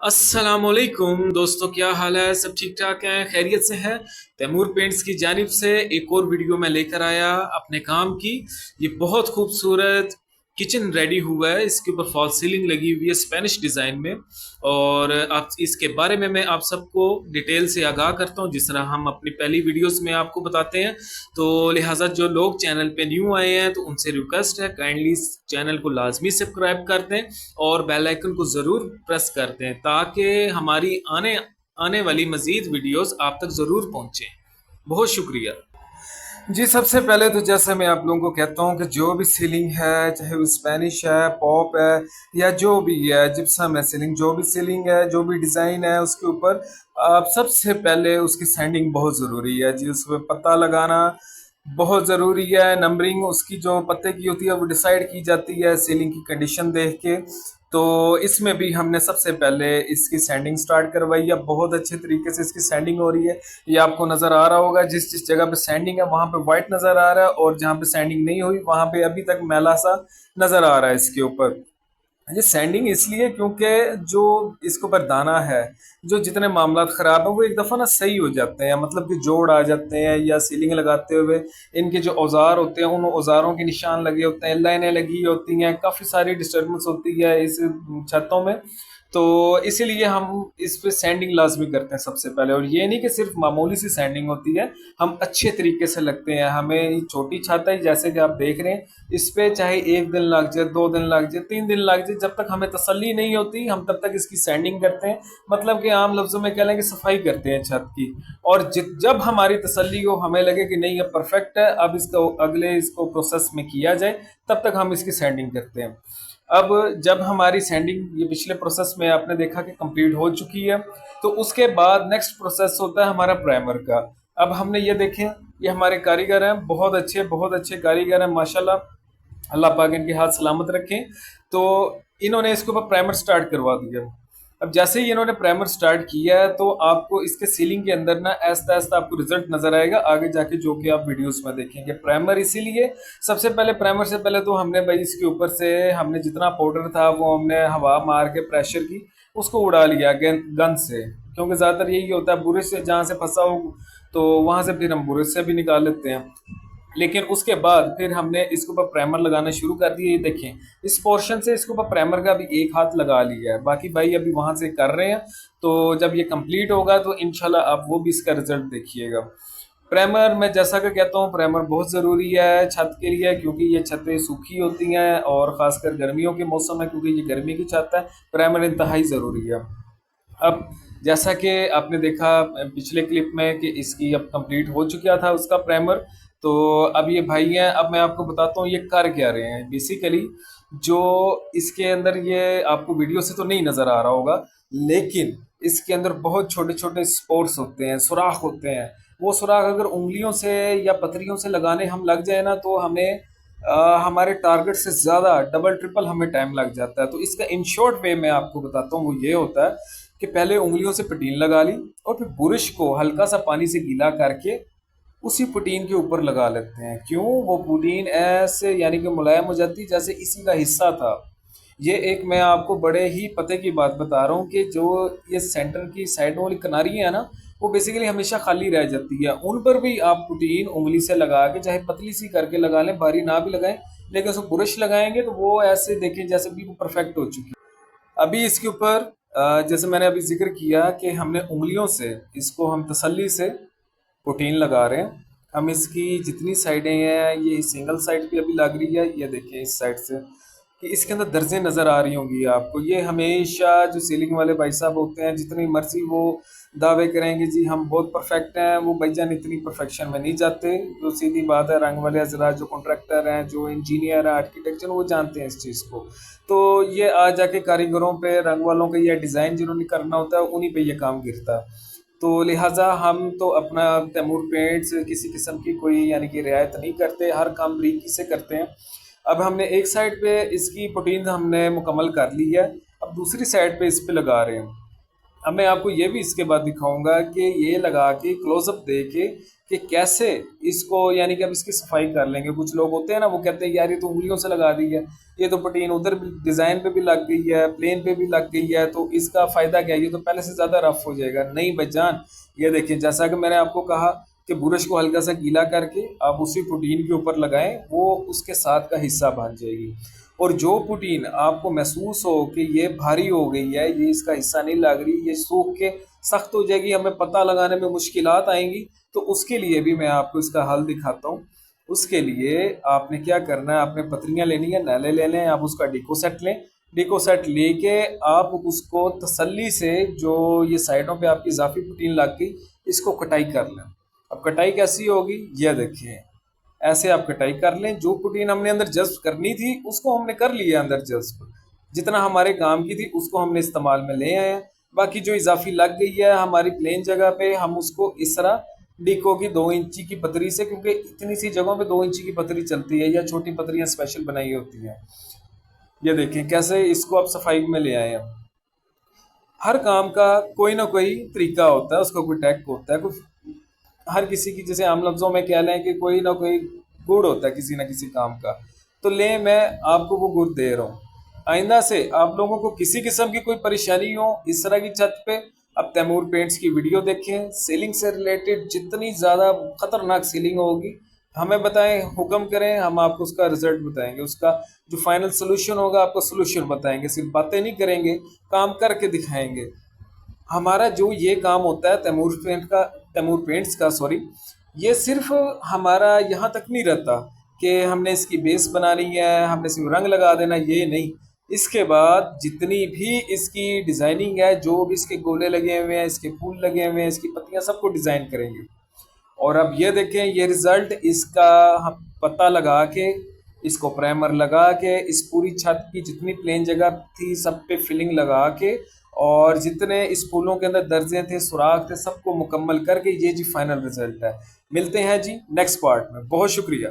अस्सलामुअलैकुम दोस्तों, क्या हाल है? सब ठीक ठाक हैं, खैरियत से हैं। तैमूर पेंट्स की जानिब से एक और वीडियो मैं लेकर आया अपने काम की। ये बहुत खूबसूरत किचन रेडी हुआ है। इसके ऊपर फॉल सीलिंग लगी हुई है स्पेनिश डिज़ाइन में। और आप इसके बारे में मैं आप सबको डिटेल से आगाह करता हूँ, जिस तरह हम अपनी पहली वीडियोस में आपको बताते हैं। तो लिहाजा जो लोग चैनल पे न्यू आए हैं तो उनसे रिक्वेस्ट है, काइंडली इस चैनल को लाजमी सब्सक्राइब कर दें और बेल आइकन को ज़रूर प्रेस कर दें ताकि हमारी आने आने वाली मज़ीद वीडियोस आप तक ज़रूर पहुँचें। बहुत शुक्रिया। जी, सबसे पहले तो जैसे मैं आप लोगों को कहता हूँ कि जो भी सीलिंग है, चाहे वो स्पेनिश है, पॉप है, या जो भी है, जिप्सम है, सीलिंग जो भी सीलिंग है, जो भी डिज़ाइन है, उसके ऊपर आप सबसे पहले उसकी सैंडिंग बहुत ज़रूरी है जी। उसमें पता लगाना बहुत ज़रूरी है। नंबरिंग उसकी जो पत्ते की होती है वो डिसाइड की जाती है सीलिंग की कंडीशन देख के। तो इसमें भी हमने सबसे पहले इसकी सैंडिंग स्टार्ट करवाई है। बहुत अच्छे तरीके से इसकी सैंडिंग हो रही है। ये आपको नज़र आ रहा होगा, जिस जिस जगह पे सैंडिंग है वहाँ पे वाइट नज़र आ रहा है, और जहाँ पे सैंडिंग नहीं हुई वहाँ पे अभी तक मैला सा नज़र आ रहा है इसके ऊपर। ये सैंडिंग इसलिए क्योंकि जो इसके ऊपर दाना है, जो जितने मामला ख़राब है वो एक दफ़ा ना सही हो जाते हैं, मतलब कि जोड़ आ जाते हैं, या सीलिंग लगाते हुए इनके जो औजार होते हैं उन औजारों के निशान लगे होते हैं, लाइनें लगी होती हैं, काफ़ी सारी डिस्टर्बेंस होती है इस छतों में। तो इसीलिए हम इस पे सैंडिंग लाजमी करते हैं सबसे पहले। और ये नहीं कि सिर्फ मामूली सी सैंडिंग होती है, हम अच्छे तरीके से लगते हैं। हमें छोटी छत है जैसे कि आप देख रहे हैं, इस पे चाहे 1 दिन लग जाए, 2 दिन लग जाए, 3 दिन लग जाए, जब तक हमें तसल्ली नहीं होती हम तब तक इसकी सैंडिंग करते हैं। मतलब कि आम लफ्जों में कह लें कि सफाई करते हैं छत की। और जब हमारी तसल्ली हो, हमें लगे कि नहीं ये परफेक्ट है, अब इसको अगले इसको प्रोसेस में किया जाए, तब तक हम इसकी सैंडिंग करते हैं। अब जब हमारी सैंडिंग ये पिछले प्रोसेस में आपने देखा कि कंप्लीट हो चुकी है, तो उसके बाद नेक्स्ट प्रोसेस होता है हमारा प्राइमर का। अब हमने ये देखें, ये हमारे कारीगर हैं, बहुत अच्छे कारीगर हैं माशाल्लाह। अल्लाह पाक इनके हाथ सलामत रखें। तो इन्होंने इसके ऊपर प्राइमर स्टार्ट करवा दिया। अब जैसे ही इन्होंने प्राइमर स्टार्ट किया है तो आपको इसके सीलिंग के अंदर ना ऐसा ऐसा आपको रिजल्ट नजर आएगा आगे जाके, जो कि आप वीडियोस में देखेंगे। प्राइमर इसीलिए सबसे पहले, प्राइमर से पहले तो हमने भाई इसके ऊपर से हमने जितना पाउडर था वो हमने हवा मार के प्रेशर की उसको उड़ा लिया गन से, क्योंकि ज़्यादातर यही होता है, बुरश से जहाँ से फंसा हो तो वहाँ से फिर हम बुरश से भी निकाल लेते हैं। लेकिन उसके बाद फिर हमने इसके ऊपर प्राइमर लगाना शुरू कर दिया। ये देखें, इस पोर्शन से इसके ऊपर प्राइमर का भी एक हाथ लगा लिया है, बाकी भाई अभी वहां से कर रहे हैं। तो जब ये कंप्लीट होगा तो इंशाल्लाह आप वो भी इसका रिजल्ट देखिएगा। प्राइमर मैं जैसा कि कहता हूँ, प्राइमर बहुत ज़रूरी है छत के लिए, क्योंकि ये छतें सूखी होती हैं और ख़ासकर गर्मियों के मौसम में, क्योंकि ये गर्मी की छत है, प्राइमर इंतहाई ज़रूरी है। अब जैसा कि आपने देखा पिछले क्लिप में कि इसकी अब कंप्लीट हो चुका था उसका प्राइमर। तो अब ये भाई हैं, अब मैं आपको बताता हूँ ये कर क्या रहे हैं बेसिकली। जो इसके अंदर, ये आपको वीडियो से तो नहीं नज़र आ रहा होगा, लेकिन इसके अंदर बहुत छोटे छोटे स्पोर्ट्स होते हैं, सुराख होते हैं। वो सुराख अगर उंगलियों से या पतरियों से लगाने हम लग जाए ना, तो हमें हमारे टारगेट से ज़्यादा डबल ट्रिपल हमें टाइम लग जाता है। तो इसका इन शॉर्ट वे मैं आपको बताता हूँ, वो ये होता है कि पहले उंगलियों से पटीन लगा ली और फिर बुरश को हल्का सा पानी से गीला करके उसी पुटीन के ऊपर लगा लेते हैं। क्यों? वो पुटीन ऐसे यानी कि मुलायम हो जाती जैसे इसी का हिस्सा था। ये एक मैं आपको बड़े ही पते की बात बता रहा हूँ कि जो ये सेंटर की साइडों वाली किनारियाँ है ना, वो बेसिकली हमेशा खाली रह जाती है। उन पर भी आप पुटीन उंगली से लगा के, चाहे पतली सी करके लगा लें, भारी ना भी लगाएं, लेकिन उसको बुरश लगाएंगे तो वो ऐसे देखें जैसे बिल्कुल परफेक्ट हो चुकी है। अभी इसके ऊपर जैसे मैंने अभी जिक्र किया कि हमने उंगलियों से इसको हम तसल्ली से प्रोटीन लगा रहे हैं। हम इसकी जितनी साइडें हैं, ये सिंगल साइड पे अभी लग रही है, ये देखिए इस साइड से कि इसके अंदर दर्जें नज़र आ रही होंगी आपको। ये हमेशा जो सीलिंग वाले भाई साहब होते हैं, जितनी मर्जी वो दावे करेंगे जी हम बहुत परफेक्ट हैं, वो भाईजान इतनी परफेक्शन में नहीं जाते। जो सीधी बात है, रंग वाले हजरात, जो कॉन्ट्रैक्टर हैं, जो इंजीनियर हैं, आर्किटेक्चर, वो जानते हैं इस चीज़ को। तो ये आ जाके कारीगरों पे, रंग वालों के, या डिज़ाइन जिन्होंने करना होता है उन्हीं पे ये काम गिरता है। तो लिहाजा हम तो अपना तैमूर पेंट्स किसी किस्म की कोई यानी कि रियायत नहीं करते, हर काम बारीकी से करते हैं। अब हमने एक साइड पे इसकी पुटीन हमने मुकम्मल कर ली है, अब दूसरी साइड पे इस पे लगा रहे हैं। अब मैं आपको ये भी इसके बाद दिखाऊंगा कि ये लगा के क्लोजअप दे के कि कैसे इसको, यानी कि अब इसकी सफाई कर लेंगे। कुछ लोग होते हैं ना, वो कहते हैं यार ये तो उंगलियों से लगा दी है, ये तो पटीन उधर भी डिज़ाइन पे भी लग गई है, प्लेन पे भी लग गई है, तो इसका फ़ायदा क्या है, ये तो पहले से ज़्यादा रफ हो जाएगा। नहीं बचान, ये देखिए जैसा कि मैंने आपको कहा कि ब्रश को हल्का सा गीला करके आप उसी पुटीन के ऊपर लगाएं, वो उसके साथ का हिस्सा बन जाएगी। और जो पुटीन आपको महसूस हो कि ये भारी हो गई है, ये इसका हिस्सा नहीं लग रही, ये सूख के सख्त हो जाएगी, हमें पता लगाने में मुश्किलात आएंगी, तो उसके लिए भी मैं आपको इसका हल दिखाता हूँ। उसके लिए आपने क्या करना है, आपने पतरियाँ लेनी है, नैले लेने हैं, आप उसका डिको सेट लें। डिको सेट लेके आप उसको तसल्ली से, जो ये साइडों पे आपकी इजाफी पुटीन लग गई, इसको कटाई कर लें। अब कटाई कैसी होगी, ये देखिए ऐसे आप कटाई कर लें। जो प्रोटीन हमने अंदर जज्ब करनी थी उसको हमने कर लिया अंदर जज्ब, जितना हमारे काम की थी उसको हमने इस्तेमाल में ले आए हैं। बाकी जो इजाफी लग गई है हमारी प्लेन जगह पे, हम उसको इस तरह डीको की 2 इंची की पतरी से, क्योंकि इतनी सी जगहों पे 2 इंची की पतरी चलती है, या छोटी पतरियां स्पेशल बनाई होती हैं। ये देखें कैसे इसको आप सफाई में ले आए हैं। हर काम का कोई ना कोई तरीका होता है, उसका कोई टेक होता है, कोई हर किसी की, जैसे आम लफ्ज़ों में कह लें कि कोई ना कोई गुण होता है किसी ना किसी काम का। तो ले मैं आपको वो गुण दे रहा हूँ। आइंदा से आप लोगों को किसी किस्म की कोई परेशानी हो इस तरह की छत पे, अब तैमूर पेंट्स की वीडियो देखें। सीलिंग से रिलेटेड जितनी ज़्यादा ख़तरनाक सीलिंग होगी हमें बताएं, हुक्म करें, हम आपको उसका रिजल्ट बताएंगे, उसका जो फाइनल सोल्यूशन होगा आपको सोल्यूशन बताएंगे। सिर्फ बातें नहीं करेंगे, काम करके दिखाएंगे। हमारा जो ये काम होता है तैमूर पेंट्स का सॉरी, ये सिर्फ हमारा यहाँ तक नहीं रहता कि हमने इसकी बेस बनानी है, हमने सिर्फ रंग लगा देना, ये नहीं। इसके बाद जितनी भी इसकी डिज़ाइनिंग है, जो भी इसके गोले लगे हुए हैं, इसके फूल लगे हुए हैं, इसकी पत्तियाँ, सबको डिज़ाइन करेंगे। और अब ये देखें ये रिज़ल्ट इसका, हम पता लगा के, इसको प्राइमर लगा के, इस पूरी छत की जितनी प्लेन जगह थी सब पे फिलिंग लगा के, और जितने इस फूलों के अंदर दर्जे थे, सुराख थे, सबको मुकम्मल करके, ये जी फाइनल रिजल्ट है। मिलते हैं जी नेक्स्ट पार्ट में। बहुत शुक्रिया।